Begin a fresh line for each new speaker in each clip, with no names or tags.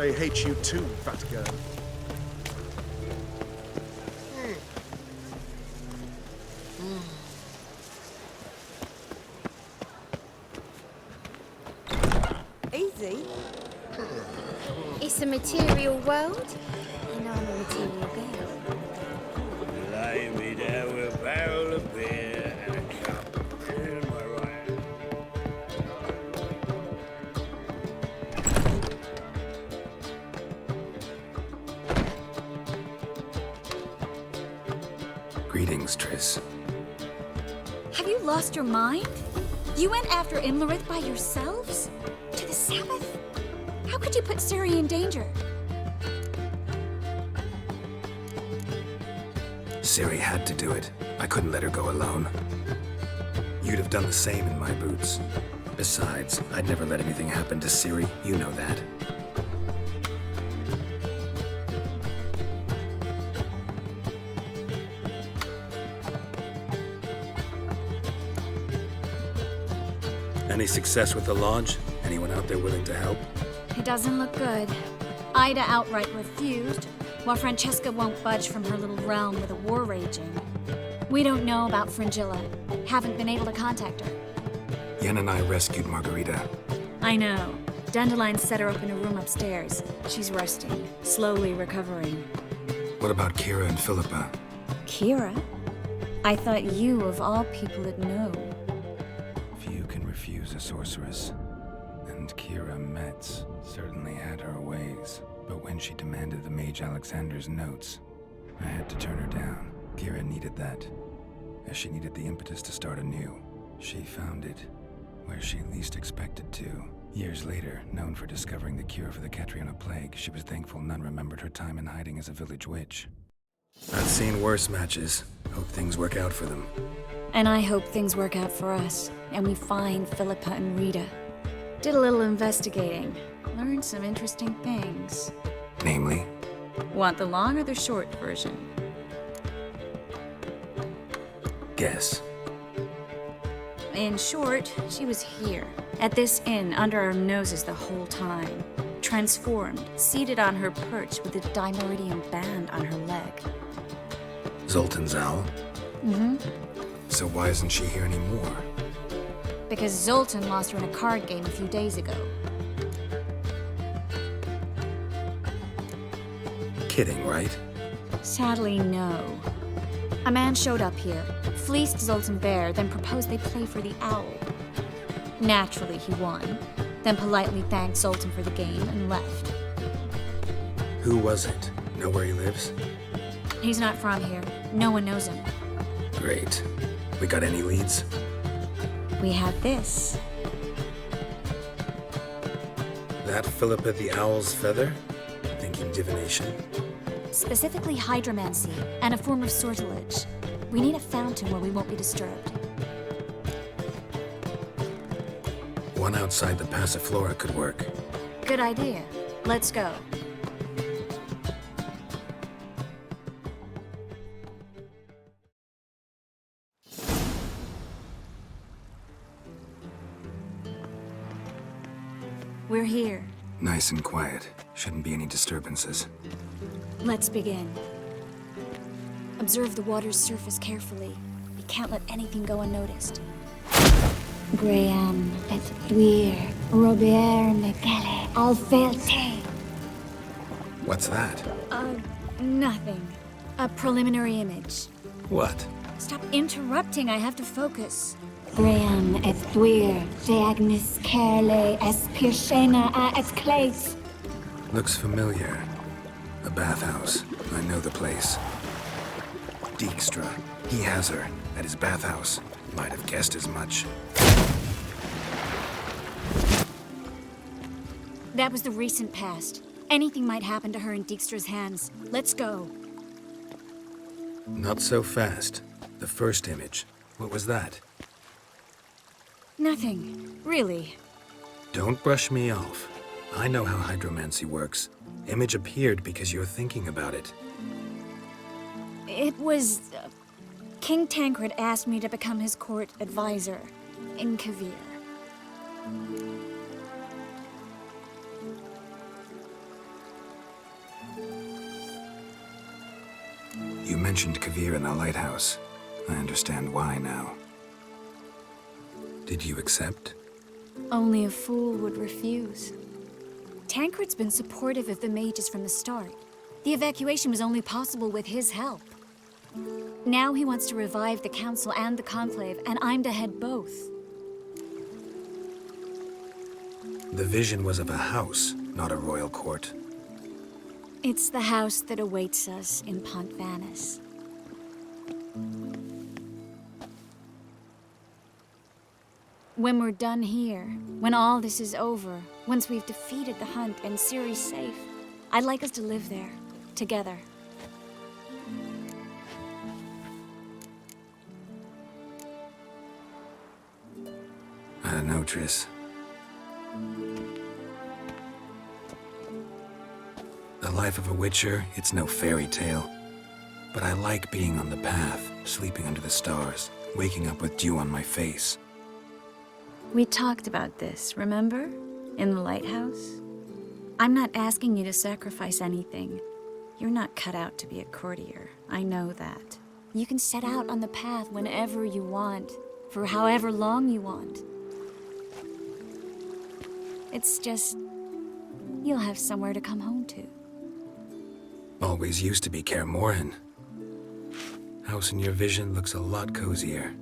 They hate you too, fat girl.
Easy.
It's a material world, and I'm a material girl.
Lay me down with a barrel of beer and a cup in my right.
Greetings, Triss.
Have you lost your mind? You went after Imlerith by yourselves? To the Sabbath? How could you put Ciri in danger?
Ciri had to do it. I couldn't let her go alone. You'd have done the same in my boots. Besides, I'd never let anything happen to Ciri. You know that. Any success with the lodge? Anyone out there willing to help?
It doesn't look good. Ida outright refused, while Francesca won't budge from her little realm with a war raging. We don't know about Fringilla. Haven't been able to contact her.
Yen and I rescued Margarita.
I know. Dandelion set her up in a room upstairs. She's resting, slowly recovering.
What about Kira and Philippa?
Kira? I thought you, of all people, would know.
Few can refuse a sorceress. And Kira Metz certainly had her ways. But when she demanded the Mage Alexander's notes, I had to turn her down. Kira needed that, as she needed the impetus to start anew. She found it where she least expected to. Years later, known for discovering the cure for the Catriona plague, she was thankful none remembered her time in hiding as a village witch. I've seen worse matches. Hope things work out for them.
And I hope things work out for us, and we find Philippa and Rita. Did a little investigating. Learned some interesting things.
Namely?
Want the long or the short version?
Guess.
In short, she was here, at this inn, under our noses the whole time. Transformed, seated on her perch with a dimeridium band on her leg.
Zoltan's owl?
Mm-hmm.
So why isn't she here anymore?
Because Zoltan lost her in a card game a few days ago.
Kidding, right?
Sadly, no. A man showed up here, fleeced Zoltan bare, then proposed they play for the owl. Naturally, he won, then politely thanked Zoltan for the game and left.
Who was it? Know where he lives?
He's not from here. No one knows him.
Great. We got any leads?
We have this.
That Philippa the Owl's feather? Thinking divination?
Specifically hydromancy, and a form of sortilege. We need a fountain where we won't be disturbed.
One outside the Passiflora could work.
Good idea. Let's go. We're here.
Nice and quiet. Shouldn't be any disturbances.
Let's begin. Observe the water's surface carefully. We can't let anything go unnoticed.
Graham, et Duir, Robert Mekele, Alfelte.
What's that?
Nothing. A preliminary image.
What?
Stop interrupting, I have to focus.
Graham, et Duir, Deagnis Kerle, es Pirshena a et Claes.
Looks familiar. A bathhouse. I know the place. Dijkstra. He has her. At his bathhouse. Might have guessed as much.
That was the recent past. Anything might happen to her in Dijkstra's hands. Let's go.
Not so fast. The first image. What was that?
Nothing. Really.
Don't brush me off. I know how hydromancy works. Image appeared because you're thinking about it.
It was... King Tancred asked me to become his court advisor in Kavir.
mentioned Kavir in the lighthouse. I understand why now. Did you accept?
Only a fool would refuse. Tancred's been supportive of the mages from the start. The evacuation was only possible with his help. Now he wants to revive the Council and the Conclave, and I'm to head both.
The vision was of a house, not a royal court.
It's the house that awaits us in Pont Vanis. When we're done here, when all this is over, once we've defeated the hunt and Ciri's safe, I'd like us to live there, together.
I don't know, Triss. The life of a Witcher, it's no fairy tale. But I like being on the path, sleeping under the stars, waking up with dew on my face.
We talked about this, remember? In the lighthouse? I'm not asking you to sacrifice anything. You're not cut out to be a courtier. I know that. You can set out on the path whenever you want, for however long you want. It's just... you'll have somewhere to come home to.
Always used to be Kaer Morhen. House in your vision looks a lot cozier.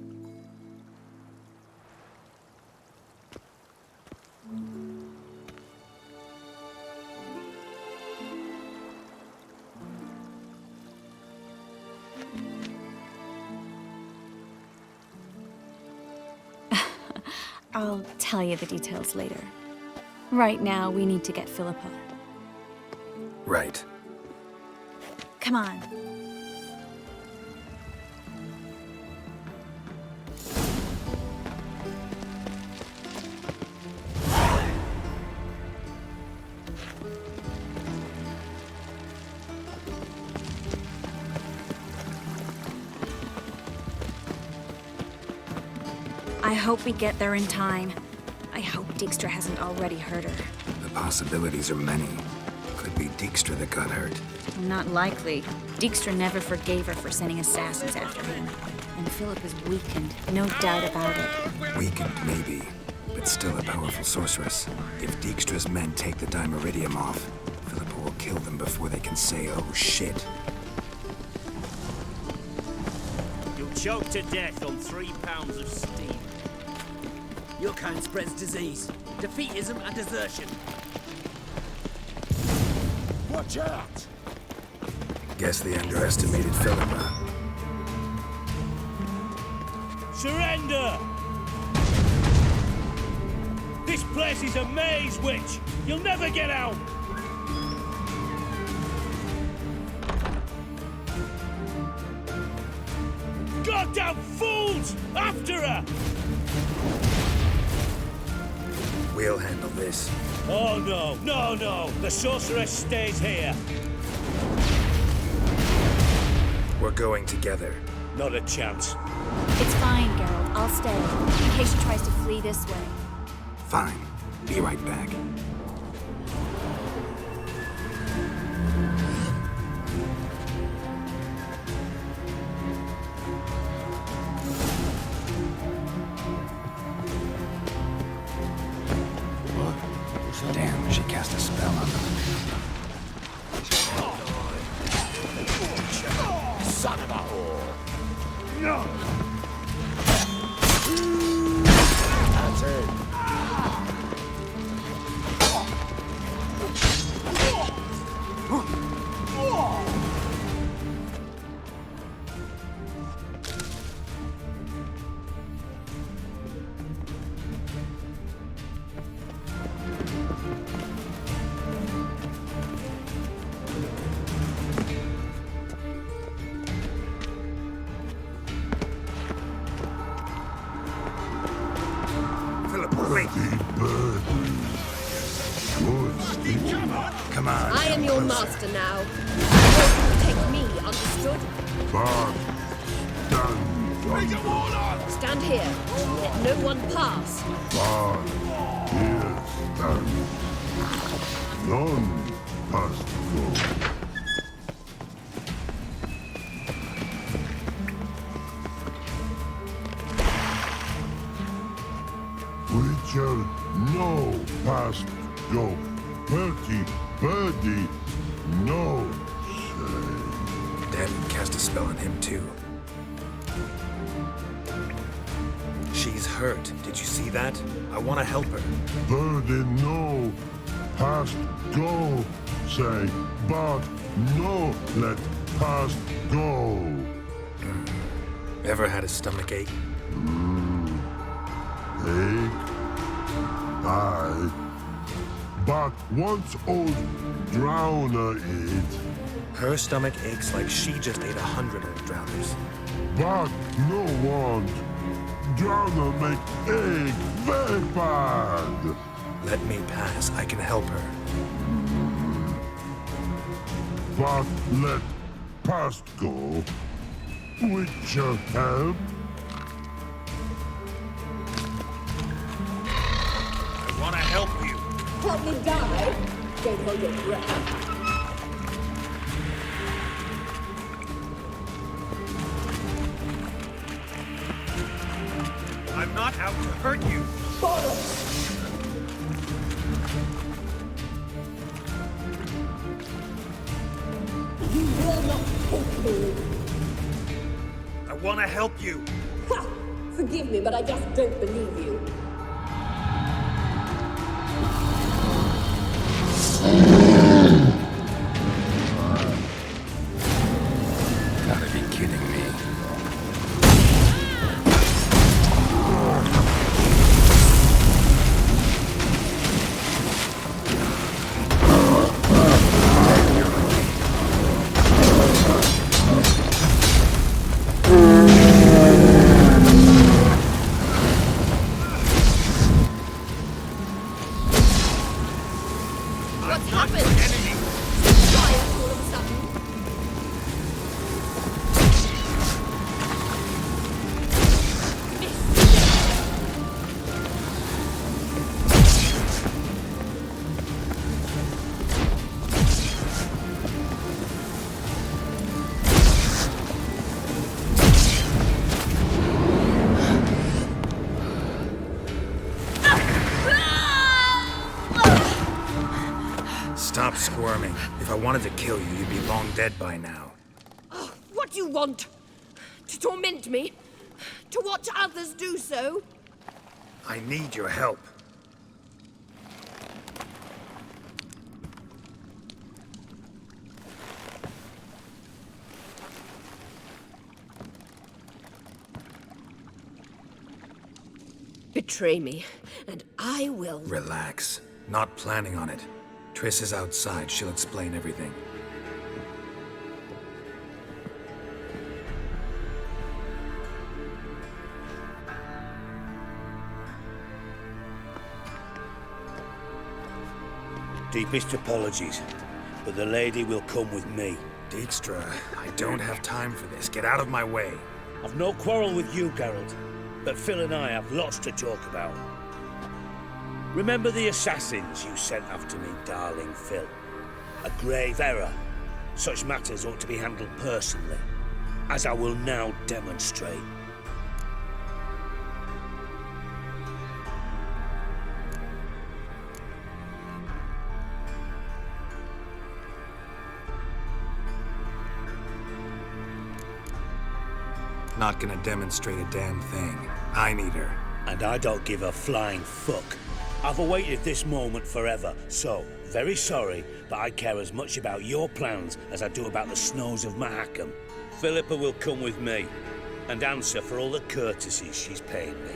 I'll tell you the details later. Right now, we need to get Philippa.
Right.
Come on. I hope we get there in time. I hope Dijkstra hasn't already hurt her.
The possibilities are many. Could be Dijkstra that got hurt.
Not likely. Dijkstra never forgave her for sending assassins after him. And Philip is weakened, no doubt about it.
Weakened, maybe, but still a powerful sorceress. If Dijkstra's men take the Dimeridium off, Philippa will kill them before they can say, oh shit.
You'll choke to death on 3 pounds of steam.
Your kind spreads disease, defeatism and desertion.
Watch out!
Guess they underestimated Philippa.
Surrender! This place is a maze, witch! You'll never get out! Goddamn fools! After her!
We'll handle this.
Oh no, no, no! The sorceress stays here.
We're going together.
Not a chance.
It's fine, Geralt. I'll stay, in case she tries to flee this way.
Fine. Be right back. Damn, she cast a spell on them.
Son of a whore!
No!
That's it.
Come on.
I am your master now. You take me, understood? Stand here. Let no one pass.
None must go. go. Bertie, birdie, no say.
Dad cast a spell on him too. She's hurt. Did you see that? I want to help her.
Birdie, no. Past go, say. But no, let past go.
Ever had a stomach ache?
Ache? Aye. But once old drowner eat.
Her stomach aches like she just ate 100 old drowners.
But no want. Drowner make ache very bad.
Let me pass. I can help her.
But let past go. With your help.
I want to help you.
Help me die. Don't hold your breath.
I'm not out to hurt you.
You will not take me.
I want to help you.
Ha! Forgive me, but I just don't believe you.
Gotta be kidding me.
What's happened?
Enemy.
Why all of a sudden?
Stop squirming. If I wanted to kill you, you'd be long dead by now.
What do you want? To torment me? To watch others do so?
I need your help.
Betray me, and I will.
Relax. Not planning on it. Triss is outside. She'll explain everything.
Deepest apologies, but the lady will come with me.
Dijkstra, I don't have time for this. Get out of my way.
I've no quarrel with you, Geralt, but Phil and I have lots to talk about. Remember the assassins you sent after me, darling Phil? A grave error. Such matters ought to be handled personally, as I will now demonstrate.
Not gonna demonstrate a damn thing. I need her.
And I don't give a flying fuck. I've awaited this moment forever, so, very sorry, but I care as much about your plans as I do about the snows of Mahakam. Philippa will come with me, and answer for all the courtesies she's paid me.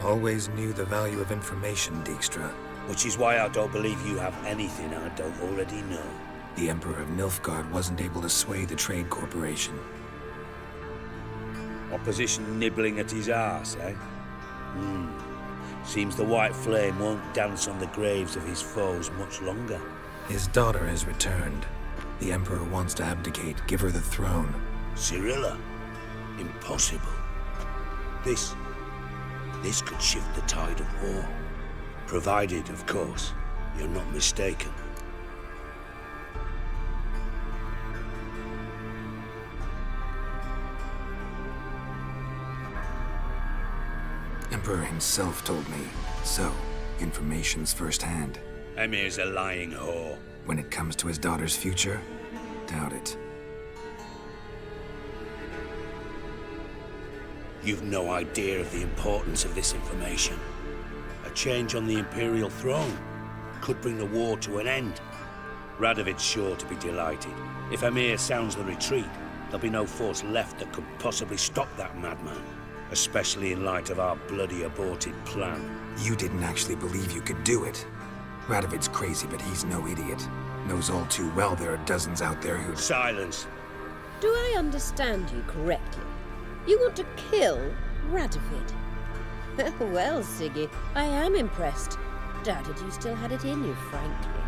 Always knew the value of information, Dijkstra.
Which is why I don't believe you have anything I don't already know.
The Emperor of Nilfgaard wasn't able to sway the Trade Corporation.
Opposition nibbling at his arse, eh? Seems the White Flame won't dance on the graves of his foes much longer.
His daughter has returned. The Emperor wants to abdicate, give her the throne.
Cyrilla? Impossible. This could shift the tide of war. Provided, of course, you're not mistaken.
Emperor himself told me. So, information's firsthand.
Emir's a lying whore.
When it comes to his daughter's future, doubt it.
You've no idea of the importance of this information. A change on the Imperial throne could bring the war to an end. Radovid's sure to be delighted. If Emir sounds the retreat, there'll be no force left that could possibly stop that madman. Especially in light of our bloody aborted plan.
You didn't actually believe you could do it. Radovid's crazy, but he's no idiot. Knows all too well there are dozens out there who...
Silence!
Do I understand you correctly? You want to kill Radovid? Well, Siggy, I am impressed. Doubted you still had it in you, frankly.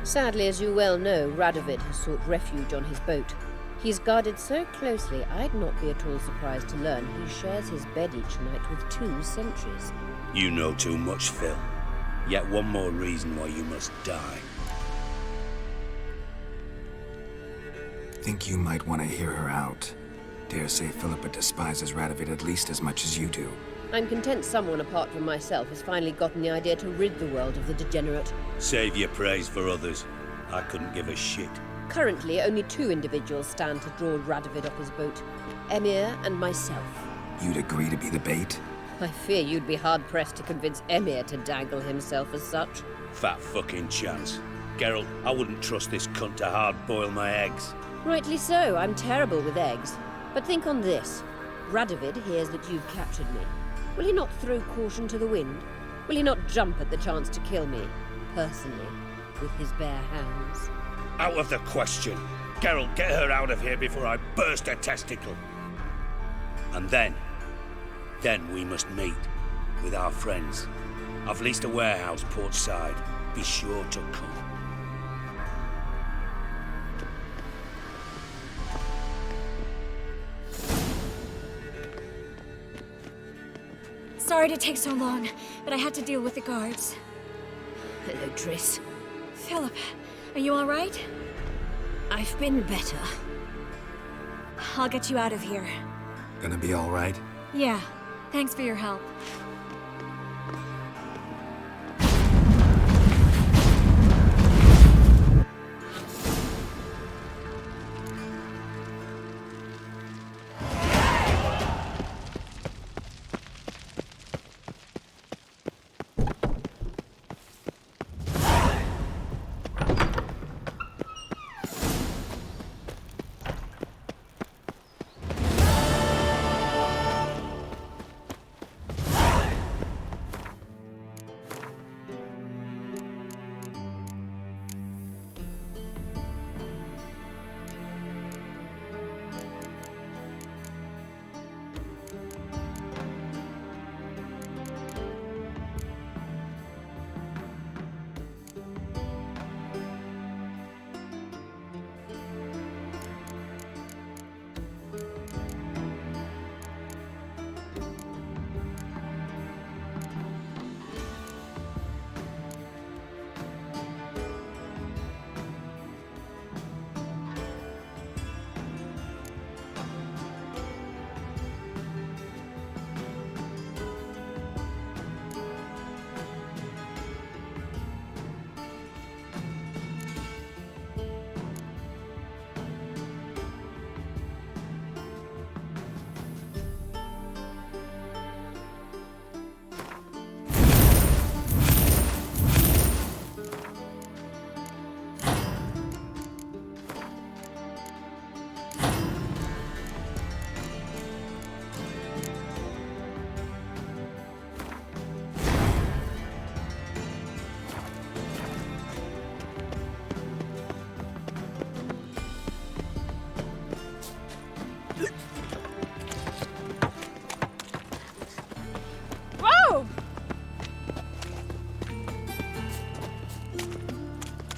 Sadly, as you well know, Radovid has sought refuge on his boat. He's guarded so closely, I'd not be at all surprised to learn he shares his bed each night with 2 sentries.
You know too much, Phil. Yet one more reason why you must die.
Think you might want to hear her out. Dare say Philippa despises Radovid at least as much as you do.
I'm content someone apart from myself has finally gotten the idea to rid the world of the degenerate.
Save your praise for others. I couldn't give a shit.
Currently, only 2 individuals stand to draw Radovid off his boat. Emir and myself.
You'd agree to be the bait?
I fear you'd be hard-pressed to convince Emir to dangle himself as such.
Fat fucking chance. Geralt, I wouldn't trust this cunt to hard-boil my eggs.
Rightly so, I'm terrible with eggs. But think on this. Radovid hears that you've captured me. Will he not throw caution to the wind? Will he not jump at the chance to kill me, personally, with his bare hands?
Out of the question. Geralt, get her out of here before I burst her testicle. And then we must meet with our friends. I've leased a warehouse port side. Be sure to come.
Sorry to take so long, but I had to deal with the guards.
Hello, Triss.
Philip, are you all right?
I've been better.
I'll get you out of here.
Gonna be all right?
Yeah, thanks for your help.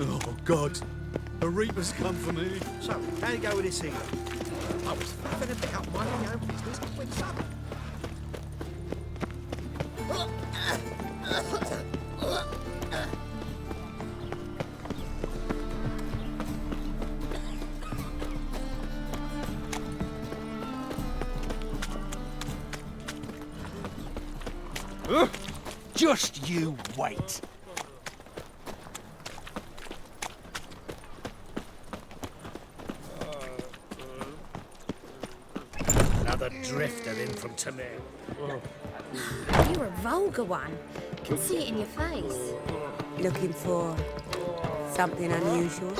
Oh, God. A Reaper's come for me.
So, how you go with this healer? I was having a bit up minding your own business when something. Just you wait.
Another drifter in from Tamir.
You're a vulgar one. Can see it in your face.
Looking for something unusual?